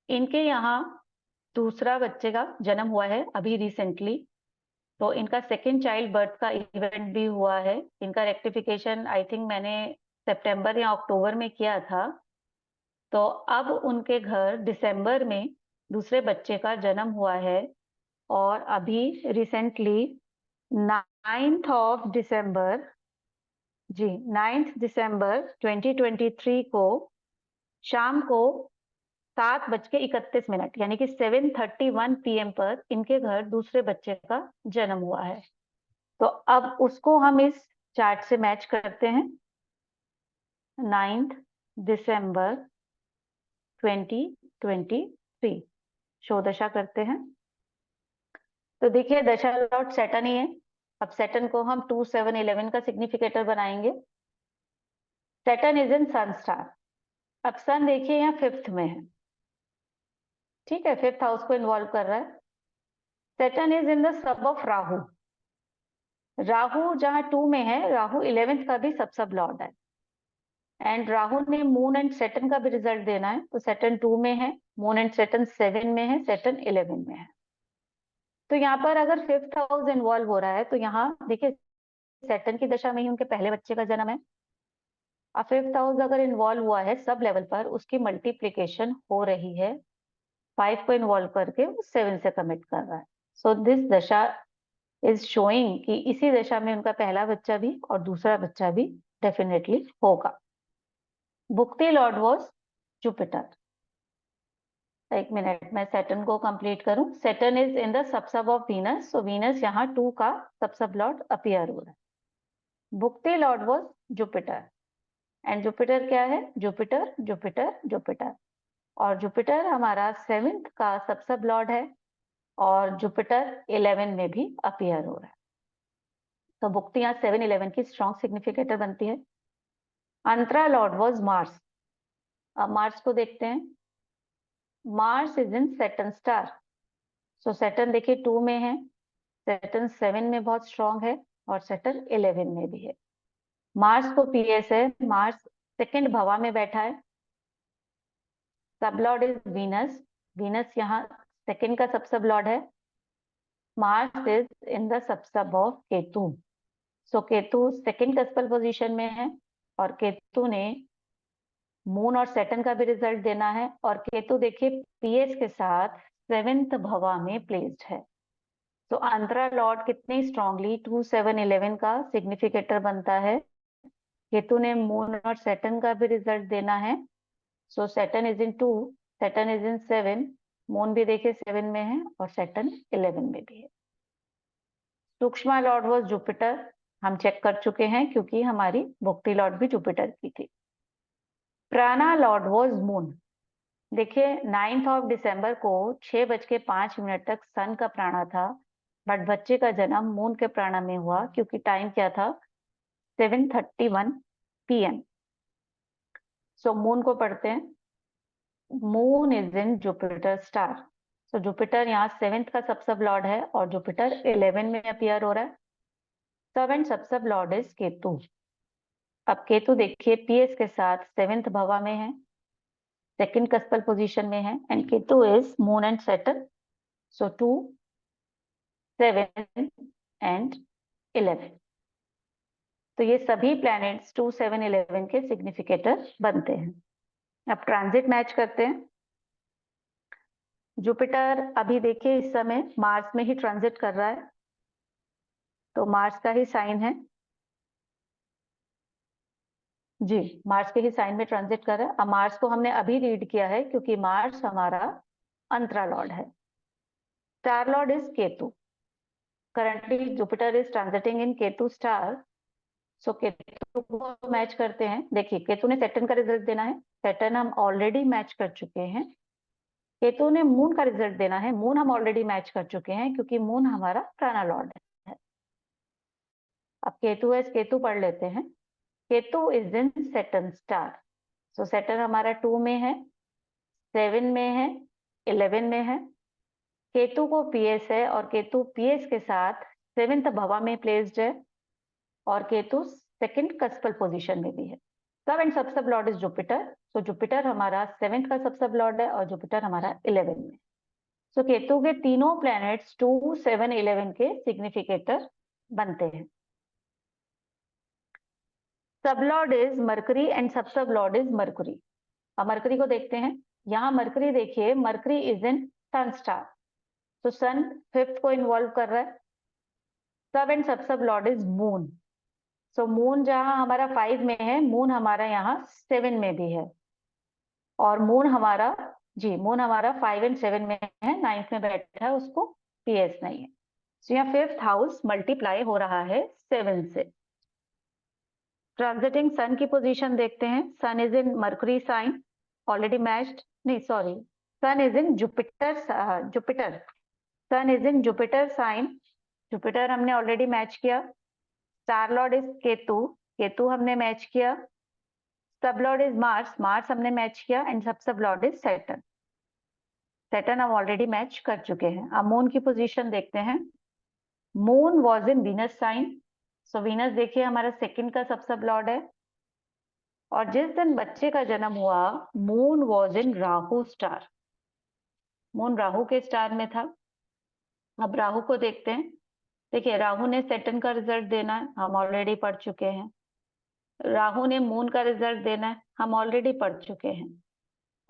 इनके यहाँ दूसरा बच्चे का जन्म हुआ है अभी रिसेंटली। तो इनका सेकेंड चाइल्ड बर्थ का इवेंट भी हुआ है। इनका रेक्टिफिकेशन आई थिंक मैंने सितंबर या अक्टूबर में किया था। तो अब उनके घर दिसंबर में दूसरे बच्चे का जन्म हुआ है और अभी recently 9th of December, ji 9th दिसंबर 2023 को शाम को 7:31 यानी कि 7:31 PM पर इनके घर दूसरे बच्चे का जन्म हुआ है। तो अब उसको हम इस चार्ट से मैच करते हैं। 9th दिसंबर 2023 शो दशा करते हैं। तो देखिए दशा लॉर्ड सैटर्न ही है। अब सैटर्न को हम 2, 7, 11 का सिग्निफिकेटर बनाएंगे। Saturn is in sun star. अब सन देखिए यहाँ 5th में है, ठीक है, 5th हाउस को इन्वॉल्व कर रहा है। Saturn is in the sub of Rahu. Rahu जहां 2 में है, राहु 11th का भी सब लॉर्ड है। एंड राहु ने मून एंड सैटर्न का भी रिजल्ट देना है। तो सैटर्न 2 में है, मून एंड सैटर्न 7 में है, सैटर्न 11 में है। तो यहाँ पर अगर 5th हाउस इन्वॉल्व हो रहा है तो यहाँ देखिए सैटर्न की दशा में ही उनके पहले बच्चे का जन्म है। अब 5th हाउस अगर इन्वॉल्व हुआ है सब लेवल पर, उसकी मल्टीप्लीकेशन हो रही है, 5 को इन्वॉल्व करके 7 से कमिट कर रहा है। सो दिस दशा इज शोइंग कि इसी दशा में उनका पहला बच्चा भी और दूसरा बच्चा भी डेफिनेटली होगा। Bhukti lord was Jupiter. एक मिनट, मैं सैटर्न को कंप्लीट करूं। Saturn is in the sub of Venus, so Venus यहाँ 2 का सब लॉर्ड अपीयर हो रहा है। Bhukti lord was Jupiter and Jupiter क्या है, जुपिटर जुपिटर जुपिटर, और जुपिटर हमारा 7th का सब लॉर्ड है और जुपिटर 11 में भी अपीयर हो रहा है। तो भुक्ति यहाँ 7, 11 की स्ट्रॉन्ग सिग्निफिकेटर बनती है। Antara lord was Mars. अब मार्स को देखते हैं। Mars is in Saturn star. So Saturn देखिए 2 में है, सैटर्न 7 में बहुत स्ट्रॉन्ग है और सैटर्न 11 में भी है। मार्स को पीएस है, मार्स सेकंड भवा में बैठा है। Sub lord is Venus, Venus यहाँ सेकंड का सब लॉर्ड है। Mars is in the sub of Ketu. So Ketu second cuspal position में है और केतु ने मून और सैटर्न का भी रिजल्ट देना है। और केतु देखिए पीएस के साथ 7th भवा में प्लेस्ड है। तो अंतरा लॉर्ड कितनी स्ट्रांगली 2, 7, 11 का सिग्निफिकेटर बनता है। केतु ने मून और सैटर्न का भी रिजल्ट देना है। So Saturn is in 2, Saturn is in 7, moon भी देखिए 7 में है और सैटर्न 11 में भी है। सूक्ष्म लॉर्ड वॉज जुपिटर, हम चेक कर चुके हैं क्योंकि हमारी भुक्ति लॉर्ड भी जुपिटर की थी। प्राणा लॉर्ड वॉज मून। देखिए 9th ऑफ दिसंबर को 6:05 तक सन का प्राणा था, बट बच्चे का जन्म मून के प्राणा में हुआ क्योंकि टाइम क्या था, 7:31 PM। सो मून को पढ़ते हैं, moon is in Jupiter star. So Jupiter यहाँ 7th का सबसब लॉर्ड है और जुपिटर 11 में अपियर हो रहा है। Sub and sub sub lord is Ketu. अब केतु देखिए पीएस के साथ 7th भवा में है, सेकंड कस्पल पोजीशन में है, and Ketu is moon and Saturn. So 2, 7 and 11। तो ये सभी प्लैनेट्स 2, 7, 11 के सिग्निफिकेटर बनते हैं। अब ट्रांजिट मैच करते हैं। जुपिटर अभी देखिए इस समय मार्स में ही ट्रांजिट कर रहा है, तो मार्स का ही साइन है जी, मार्स के ही साइन में ट्रांजिट कर रहा है। अब मार्स को हमने अभी रीड किया है क्योंकि मार्स हमारा अंतरा लॉर्ड है। Star lord is Ketu. Currently Jupiter is transiting in Ketu star. So Ketu को मैच करते हैं। देखिए केतु ने सैटर्न का रिजल्ट देना है, सैटर्न हम ऑलरेडी मैच कर चुके हैं। केतु ने मून का रिजल्ट देना है, मून हम ऑलरेडी मैच कर चुके हैं क्योंकि मून हमारा प्राणा लॉर्ड है। अब केतु है, केतु पढ़ लेते हैं। Ketu is in Saturn star. So Saturn हमारा 2 में है, 7 में है, 11 में है। केतु को पीएस है और केतु पीएस के साथ 7th भवा में प्लेस्ड है और केतु सेकंड कस्पल पोजीशन में भी है। Sub and sub sub lord is Jupiter. So Jupiter हमारा 7th का सबसब लॉर्ड है और जुपिटर हमारा 11 में। सो केतु के तीनों प्लैनेट्स 2, 7, 11 के सिग्निफिकेटर बनते हैं। Sub lord is Mercury and sub sub lord is Mercury. अब मरकरी को देखते हैं। यहाँ मरकरी देखिए, Mercury is in sun star, तो सन 5th को इन्वॉल्व कर रहा है। Sub and sub sub lord is moon. So moon जहां हमारा 5 में है, मून हमारा यहाँ 7 में भी है, और मून हमारा जी मून हमारा 5 एंड 7 में है, 9th में बैठा है, उसको पीएस नहीं है। सो यहाँ 5th हाउस मल्टीप्लाई हो रहा है 7 से। ट्रांजिटिंग सन की पोजीशन देखते हैं। Sun is in Mercury sign, already matched, नहीं sorry, sun is in Jupiter, Jupiter sun is in Jupiter sign, Jupiter हमने ऑलरेडी मैच किया। Star lord is Ketu, Ketu हमने मैच किया। Sub lord is Mars, Mars हमने match किया, and sub lord is Saturn, Saturn हम already match कर चुके हैं। अब मून की पोजीशन देखते हैं। Moon was in Venus sign. So Venus देखिए हमारा सेकंड का सब लॉर्ड है, और जिस दिन बच्चे का जन्म हुआ moon was in Rahu star, moon Rahu के स्टार में था। अब राहु को देखते हैं। देखिए राहु ने सैटर्न का रिजल्ट देना है, हम ऑलरेडी पढ़ चुके हैं। राहु ने मून का रिजल्ट देना है, हम ऑलरेडी पढ़ चुके हैं।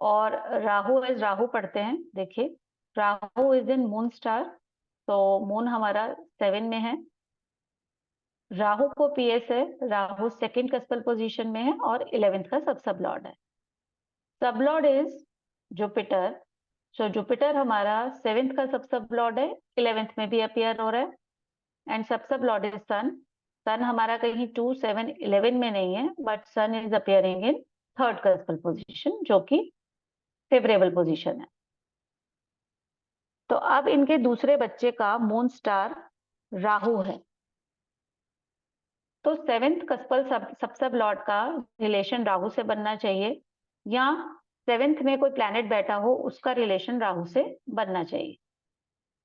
और राहु इज राहु पढ़ते हैं। देखिए Rahu is in moon star, तो मून हमारा 7 में है। राहु को पीएस है, राहु सेकंड कस्पल पोजीशन में है और 11th का सब लॉर्ड है। Sub lord is Jupiter. So Jupiter हमारा 7th का सब लॉर्ड है, 11th में भी अपियर हो रहा है, एंड सब लॉर्ड इज सन। सन हमारा कहीं 2, 7, 11 में नहीं है, but sun is appearing in third cuspal position, जो कि फेवरेबल पोजीशन है। तो अब इनके दूसरे बच्चे का मून स्टार राहु है, तो 7th कस्पल सब लॉर्ड का रिलेशन राहु से बनना चाहिए, या 7th में कोई प्लैनेट बैठा हो उसका रिलेशन राहु से बनना चाहिए।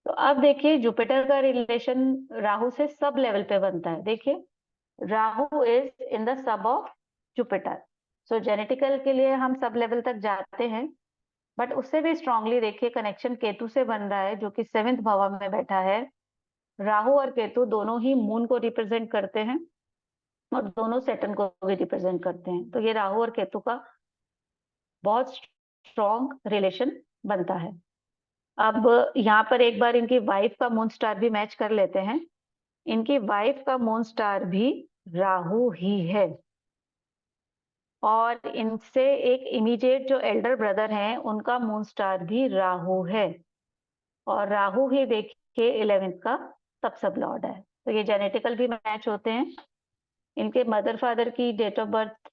तो अब देखिए जुपिटर का रिलेशन राहु से सब लेवल पे बनता है। देखिए Rahu is in the sub of Jupiter. So genetical के लिए हम सब लेवल तक जाते हैं, बट उससे भी स्ट्रांगली देखिए कनेक्शन केतु से बन रहा है, जो कि 7th भवा में बैठा है। राहु और केतु दोनों ही मून को रिप्रेजेंट करते हैं और दोनों सैटर्न को भी रिप्रेजेंट करते हैं। तो ये राहु और केतु का बहुत स्ट्रॉन्ग रिलेशन बनता है। अब यहाँ पर एक बार इनकी वाइफ का मून स्टार भी मैच कर लेते हैं। इनकी वाइफ का मून स्टार भी राहु ही है, और इनसे एक इमीडिएट जो एल्डर ब्रदर हैं उनका मून स्टार भी राहु है, और राहु ही देखिए 11th का सब लॉर्ड है। तो ये जेनेटिकल भी मैच होते हैं। इनके मदर फादर की डेट ऑफ बर्थ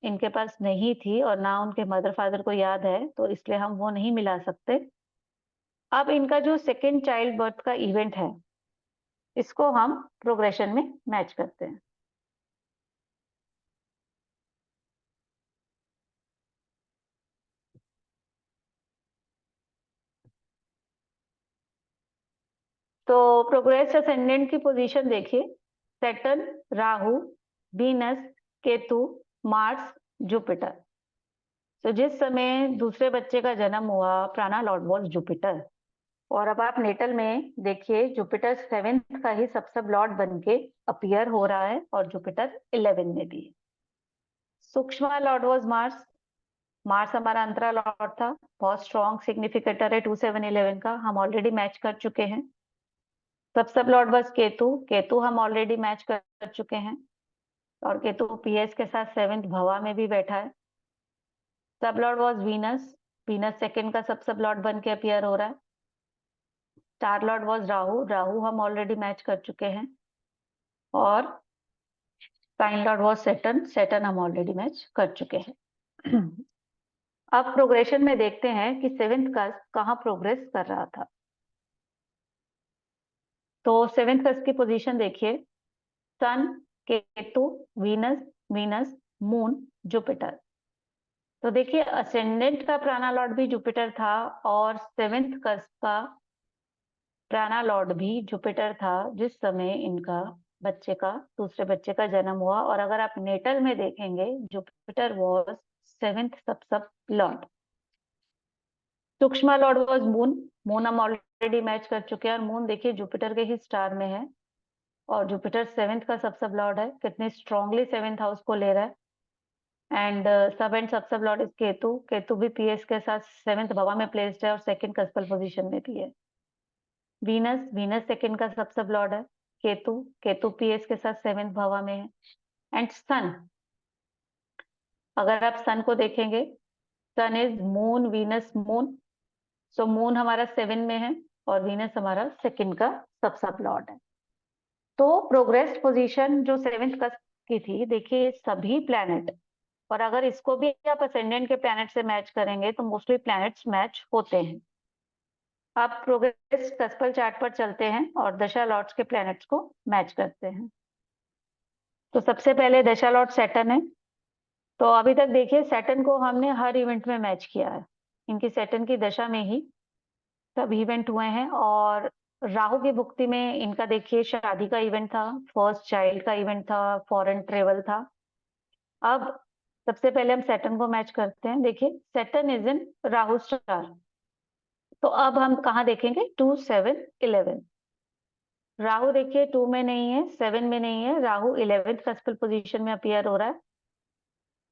इनके पास नहीं थी और ना उनके मदर फादर को याद है, तो इसलिए हम वो नहीं मिला सकते। अब इनका जो सेकेंड चाइल्ड बर्थ का इवेंट है, इसको हम प्रोग्रेशन में मैच करते हैं। तो प्रोग्रेस असेंडेंट की पोजीशन देखिए, Saturn, Rahu, Venus, Ketu, Mars, Jupiter. तो जिस समय दूसरे बच्चे का जन्म हुआ, प्राणा लॉर्ड वॉज जुपिटर। और अब आप नेटल में देखिए, जुपिटर सेवेंथ का ही सब लॉर्ड बन के अपीयर हो रहा है और जुपिटर 11 में भी। सूक्ष्म लॉर्ड वॉज मार्स। मार्स हमारा अंतरा लॉर्ड था, बहुत स्ट्रॉन्ग सिग्निफिकेटर है 2711 का, हम ऑलरेडी मैच कर चुके हैं। Sub lord was Ketu. Ketu हम ऑलरेडी मैच कर चुके हैं, और केतु पीएस के साथ सेवेंथ भवा में भी बैठा है। Sub lord was Venus. Venus second का सब लॉर्ड बन के अपीयर हो रहा है। Star lord was Rahu. Rahu हम ऑलरेडी मैच कर चुके हैं। और sign lord was Saturn. Saturn हम ऑलरेडी मैच कर चुके हैं। अब प्रोग्रेशन में देखते हैं कि सेवेंथ का कहाँ प्रोग्रेस कर रहा था। तो सेवेंथ कस की पोजीशन देखिए, sun, Ketu, Venus, Venus, moon, Jupiter. तो देखिए, असेंडेंट का प्राणा लॉर्ड भी जुपिटर था और सेवेंथ कस का प्राणा लॉर्ड भी जुपिटर था जिस समय इनका दूसरे बच्चे का जन्म हुआ। और अगर आप नेटल में देखेंगे, जुपिटर वॉज सेवेंथ सब लॉर्ड। सूक्ष्म लॉर्ड वॉज मून। मून हम ऑलरेडी मैच कर चुके हैं, और मून देखिए जुपिटर के ही स्टार में है, और जुपिटर सेवेंथ का सब लॉर्ड है। कितने स्ट्रांगली सेवेंथ हाउस को ले रहा है। And sub lord is Ketu. Ketu भी पीएस के साथ सेवेंथ भवा में प्लेस्ड है और सेकंड कस्पल पोजीशन में भी है। वीनस, वीनस सेकंड का सब लॉर्ड है। केतु, केतु पीएस के साथ सेवेंथ भवा में है। एंड सन, अगर आप सन को देखेंगे, sun is moon, Venus, moon. So moon हमारा 7 में है और वीनस हमारा सेकंड का सब लॉर्ड है। तो प्रोग्रेस पोजीशन जो सेवेंथ का की थी, देखिए सभी प्लैनेट, और अगर इसको भी आप असेंडेंट के प्लैनेट से मैच करेंगे तो मोस्टली प्लैनेट्स मैच होते हैं। आप प्रोग्रेस कस्पल चार्ट पर चलते हैं और दशा लॉर्ड्स के प्लैनेट्स को मैच करते हैं। तो सबसे पहले दशा लॉर्ड सैटर्न है। तो अभी तक देखिए, सैटर्न को हमने हर इवेंट में मैच किया है। इनकी सैटर्न की दशा में ही सब इवेंट हुए हैं। और राहु की भुक्ति में इनका देखिए शादी का इवेंट था, फर्स्ट चाइल्ड का इवेंट था, फॉरेन ट्रेवल था। अब सबसे पहले हम सैटर्न को मैच करते हैं। देखिए, Saturn is in Rahu star. तो अब हम कहाँ देखेंगे, 2, 7, 11। राहु देखिए 2 में नहीं है, 7 में नहीं है, राहु 11th कस्पल पोजीशन में अपीयर हो रहा है।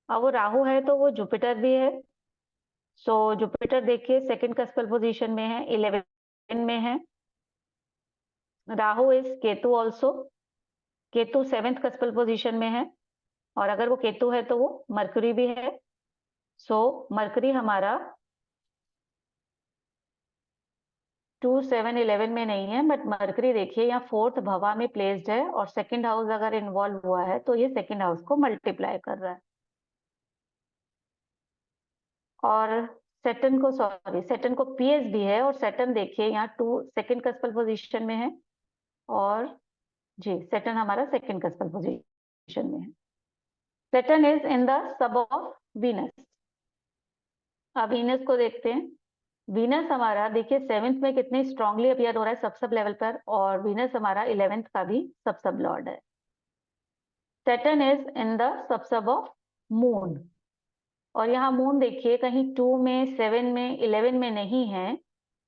अब वो राहु है तो वो जुपिटर भी है। सो जुपिटर देखिए सेकंड कस्पल पोजीशन में है, 11 में है। Rahu is Ketu also. Ketu 7th कस्पल position में है, और अगर वो केतु है तो वो मरकरी भी है। सो मरकरी हमारा 2, 7, 11 में नहीं है, बट मरकरी देखिए यहाँ फोर्थ भवा में प्लेस्ड है, और सेकंड हाउस अगर इन्वॉल्व हुआ है तो ये सेकंड हाउस को मल्टीप्लाई कर रहा है। और सेटन को पीएस भी है, और सेटन देखिए यहाँ 2 सेकंड कस्पल पोजीशन में है, और जी सेटन हमारा सेकंड कस्पल पोजीशन में है। Saturn is in the sub of Venus. अब वीनस को देखते हैं। वीनस हमारा देखिए सेवेंथ में कितने स्ट्रांगली अपीयर हो रहा है सब लेवल पर, और वीनस हमारा 11th का भी सब लॉर्ड है। Saturn is in the sub of moon, और यहाँ मून देखिए कहीं 2 में, 7 में, 11 में नहीं है,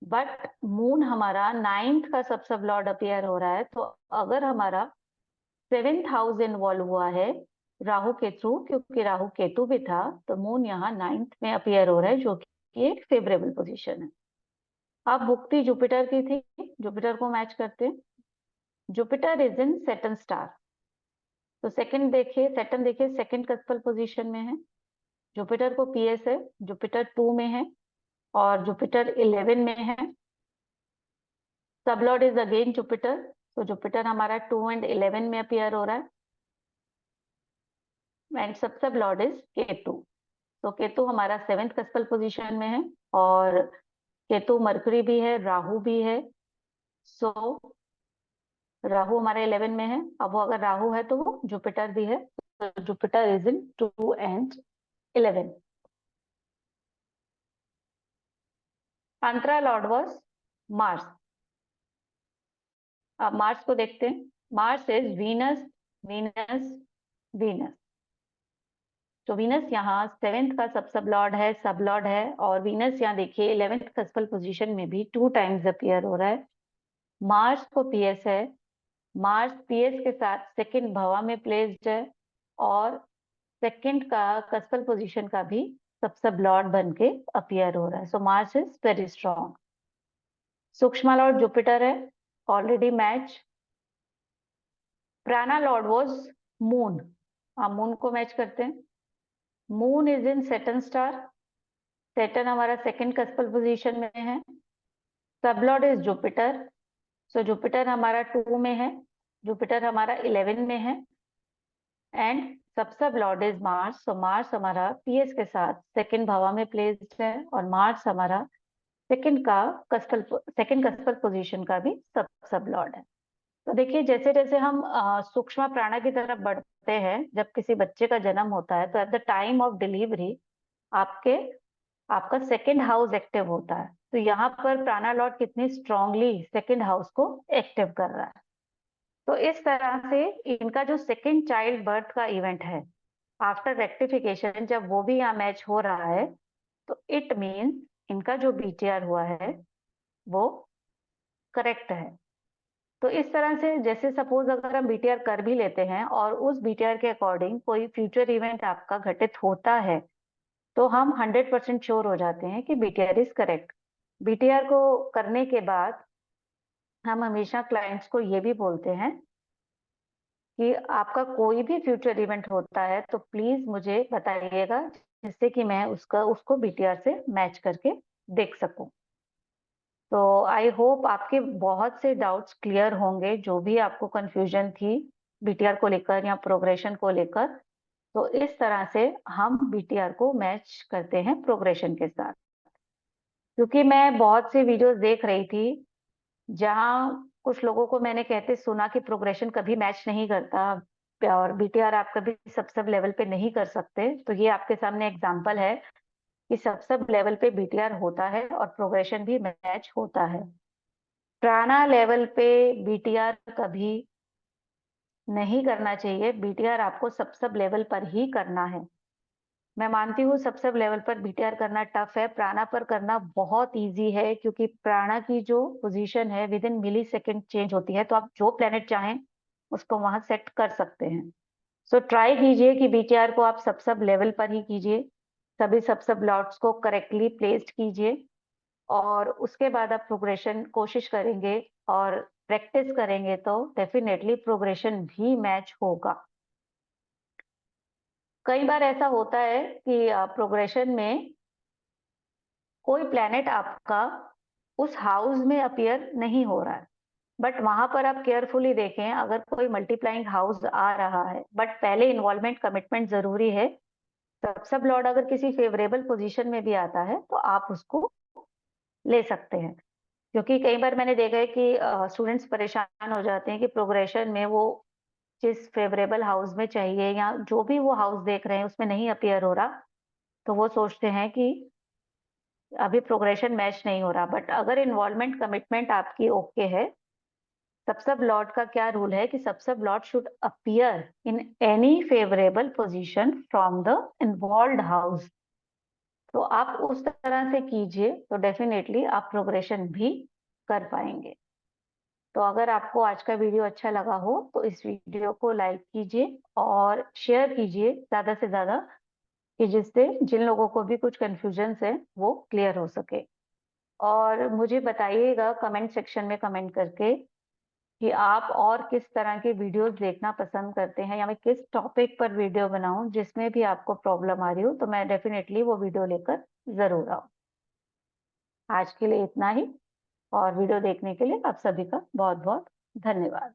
बट मून हमारा 9th का सब लॉर्ड अपीयर हो रहा है। तो अगर हमारा 7th हाउस इन्वॉल्व हुआ है राहु के थ्रू, क्योंकि राहु केतु भी था, तो मून यहाँ 9th में अपीयर हो रहा है, जो कि एक फेवरेबल पोजीशन है। अब भुक्ति जुपिटर की थी, जुपिटर को मैच करते हैं। Jupiter is in Saturn star. तो सेकंड देखिए, सेटन देखिए सेकंड कस्पल पोजीशन में है। जुपिटर को पीएस है, जुपिटर 2 में है, और जुपिटर 11 में है। Sub lord is again Jupiter. तो जुपिटर हमारा 2 एंड 11 में अपीयर हो रहा है। And sub sub lord is Ketu. तो केतु हमारा 7th कस्पल पोजीशन में है, और केतु मरकरी भी है, राहु भी है। सो राहु हमारे 11 में है। अब वो अगर राहु है तो वो जुपिटर भी है, तो Jupiter is in 2 and 11। Antara lord was Mars. अब मार्स को देखते हैं। Mars is Venus, Venus, Venus. तो वीनस यहाँ 7th का सब लॉर्ड है, सब लॉर्ड है, और वीनस यहाँ देखिए 11th कस्पल पोजीशन में भी 2 टाइम्स अपीयर हो रहा है। मार्स को पीएस है, मार्स पीएस के साथ सेकंड भवा में प्लेस्ड है, और सेकंड का कस्पल पोजीशन का भी सब लॉर्ड बन के अपीयर हो रहा है। So Mars is very strong. सूक्ष्म लॉर्ड जुपिटर है, already match. Prana lord was moon. आप मून को मैच करते हैं। Moon is in Saturn star. Saturn हमारा सेकंड कस्पल पोजीशन में है। Sub lord is Jupiter. So Jupiter हमारा 2 में है, जुपिटर हमारा 11 में है, and sub lord is Mars. So Mars हमारा पीएस के साथ सेकंड भावा में प्लेस्ड है, और मार्स हमारा सेकंड कस्पल पोजीशन का भी सब लॉर्ड है। तो देखिए जैसे जैसे हम सूक्ष्म प्राणा की तरफ बढ़ते हैं, जब किसी बच्चे का जन्म होता है तो at the time of delivery आपका सेकंड हाउस एक्टिव होता है। तो यहाँ पर प्राणा लॉर्ड कितनी स्ट्रांगली सेकंड हाउस को एक्टिव कर रहा है। तो इस तरह से इनका जो सेकंड चाइल्ड बर्थ का इवेंट है आफ्टर रेक्टिफिकेशन, जब वो भी यहाँ मैच हो रहा है, तो इट मीन्स इनका जो बीटीआर हुआ है वो करेक्ट है। तो इस तरह से जैसे सपोज अगर हम बीटीआर कर भी लेते हैं और उस बीटीआर के अकॉर्डिंग कोई फ्यूचर इवेंट आपका घटित होता है, तो हम 100% श्योर हो जाते हैं कि बीटीआर इज करेक्ट। बीटीआर को करने के बाद हम हमेशा क्लाइंट्स को ये भी बोलते हैं कि आपका कोई भी फ्यूचर इवेंट होता है तो प्लीज मुझे बताइएगा, जिससे कि मैं उसको बीटीआर से मैच करके देख सकूं। तो आई होप आपके बहुत से डाउट्स क्लियर होंगे, जो भी आपको कंफ्यूजन थी बीटीआर को लेकर या प्रोग्रेशन को लेकर। तो इस तरह से हम बीटीआर को मैच करते हैं प्रोग्रेशन के साथ। क्योंकि मैं बहुत सी वीडियोस देख रही थी जहां कुछ लोगों को मैंने कहते सुना कि प्रोग्रेशन कभी मैच नहीं करता, और बीटीआर आप कभी सब लेवल पे नहीं कर सकते। तो ये आपके सामने एग्जांपल है कि सब लेवल पे बीटीआर होता है और प्रोग्रेशन भी मैच होता है। प्राणा लेवल पे बीटीआर कभी नहीं करना चाहिए। बीटीआर आपको सब लेवल पर ही करना है। मैं मानती हूँ सब लेवल पर बीटीआर करना टफ है, प्राणा पर करना बहुत इजी है, क्योंकि प्राणा की जो पोजीशन है within millisecond change होती है, तो आप जो प्लेनेट चाहें उसको वहां सेट कर सकते हैं। सो ट्राई कीजिए कि बीटीआर को आप सब लेवल पर ही कीजिए, सभी सब लॉट्स को करेक्टली प्लेस्ड कीजिए, और उसके बाद आप प्रोग्रेशन कोशिश करेंगे और प्रैक्टिस करेंगे तो डेफिनेटली प्रोग्रेशन भी मैच होगा। कई बार ऐसा होता है कि प्रोग्रेशन में कोई प्लैनेट आपका उस हाउस में अपीयर नहीं हो रहा है, बट वहां पर आप केयरफुली देखें, अगर कोई मल्टीप्लाइंग हाउस आ रहा है, बट पहले इन्वॉल्वमेंट कमिटमेंट जरूरी है। सब लॉर्ड अगर किसी फेवरेबल पोजीशन में भी आता है तो आप उसको ले सकते हैं। क्योंकि कई बार मैंने देखा है कि स्टूडेंट्स परेशान हो जाते हैं कि प्रोग्रेशन में वो जिस फेवरेबल हाउस में चाहिए या जो भी वो हाउस देख रहे हैं उसमें नहीं अपीयर हो रहा, तो वो सोचते हैं कि अभी प्रोग्रेशन मैच नहीं हो रहा। बट अगर इन्वॉल्वमेंट कमिटमेंट आपकी ओके है, सब लॉर्ड का क्या रूल है कि सब Lord should appear in any favourable position from the involved house. तो आप उस तरह से कीजिए तो डेफिनेटली आप प्रोग्रेशन भी कर पाएंगे। तो अगर आपको आज का वीडियो अच्छा लगा हो तो इस वीडियो को लाइक कीजिए और शेयर कीजिए ज़्यादा से ज़्यादा, कि जिससे जिन लोगों को भी कुछ कंफ्यूजन है वो क्लियर हो सके। और मुझे बताइएगा कमेंट सेक्शन में कमेंट करके कि आप और किस तरह के वीडियोस देखना पसंद करते हैं, या मैं किस टॉपिक पर वीडियो बनाऊं जिसमें भी आपको प्रॉब्लम आ रही हो, तो मैं डेफिनेटली वो वीडियो लेकर ज़रूर आऊँ। आज के लिए इतना ही, और वीडियो देखने के लिए आप सभी का बहुत बहुत धन्यवाद।